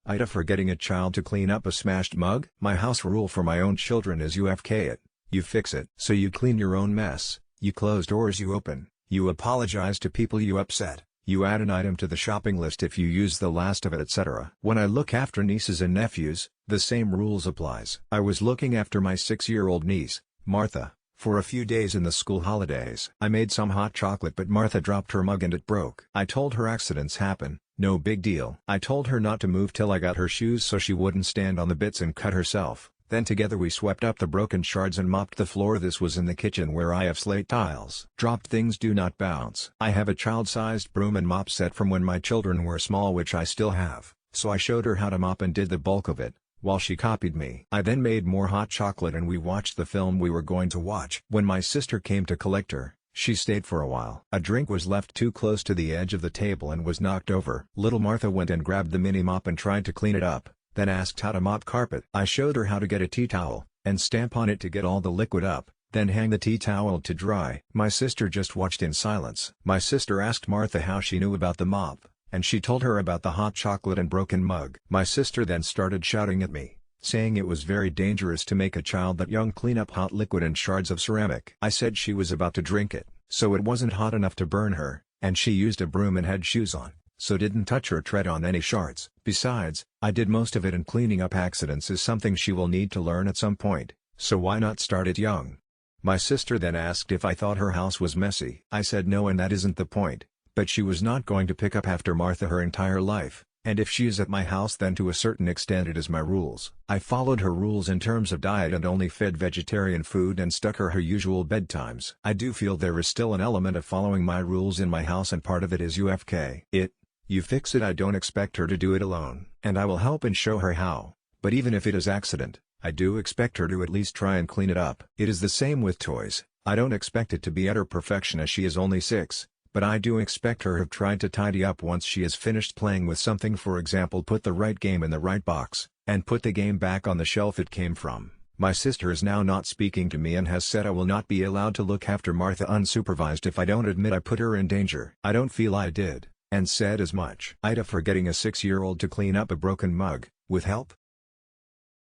AITA for getting a child to clean up a smashed mug? My house rule for my own children is UFK it. You fix it. So you clean your own mess, you close doors you open, you apologize to people you upset, you add an item to the shopping list if you use the last of it, etc. When I look after nieces and nephews, the same rules applies. I was looking after my 6-year-old niece, Martha, for a few days in the school holidays. I made some hot chocolate but Martha dropped her mug and it broke. I told her accidents happen, no big deal. I told her not to move till I got her shoes so she wouldn't stand on the bits and cut herself. Then together we swept up the broken shards and mopped the floor. This was in the kitchen where I have slate tiles. Dropped things do not bounce. I have a child-sized broom and mop set from when my children were small which I still have, so I showed her how to mop and did the bulk of it, while she copied me. I then made more hot chocolate and we watched the film we were going to watch. When my sister came to collect her, she stayed for a while. A drink was left too close to the edge of the table and was knocked over. Little Martha went and grabbed the mini mop and tried to clean it up, then asked how to mop carpet. I showed her how to get a tea towel, and stamp on it to get all the liquid up, then hang the tea towel to dry. My sister just watched in silence. My sister asked Martha how she knew about the mop, and she told her about the hot chocolate and broken mug. My sister then started shouting at me, saying it was very dangerous to make a child that young clean up hot liquid and shards of ceramic. I said she was about to drink it, so it wasn't hot enough to burn her, and she used a broom and had shoes on, so didn't touch or tread on any shards. Besides, I did most of it and cleaning up accidents is something she will need to learn at some point, so why not start it young? My sister then asked if I thought her house was messy. I said no and that isn't the point, but she was not going to pick up after Martha her entire life, and if she is at my house then to a certain extent it is my rules. I followed her rules in terms of diet and only fed vegetarian food and stuck her usual bedtimes. I do feel there is still an element of following my rules in my house and part of it is UFK it. You fix it. I don't expect her to do it alone, and I will help and show her how, but even if it is accident, I do expect her to at least try and clean it up. It is the same with toys. I don't expect it to be utter perfection as she is only 6, but I do expect her to have tried to tidy up once she is finished playing with something, for example put the right game in the right box, and put the game back on the shelf it came from. My sister is now not speaking to me and has said I will not be allowed to look after Martha unsupervised if I don't admit I put her in danger. I don't feel I did, and said as much. AITA for getting a 6-year-old to clean up a broken mug, with help.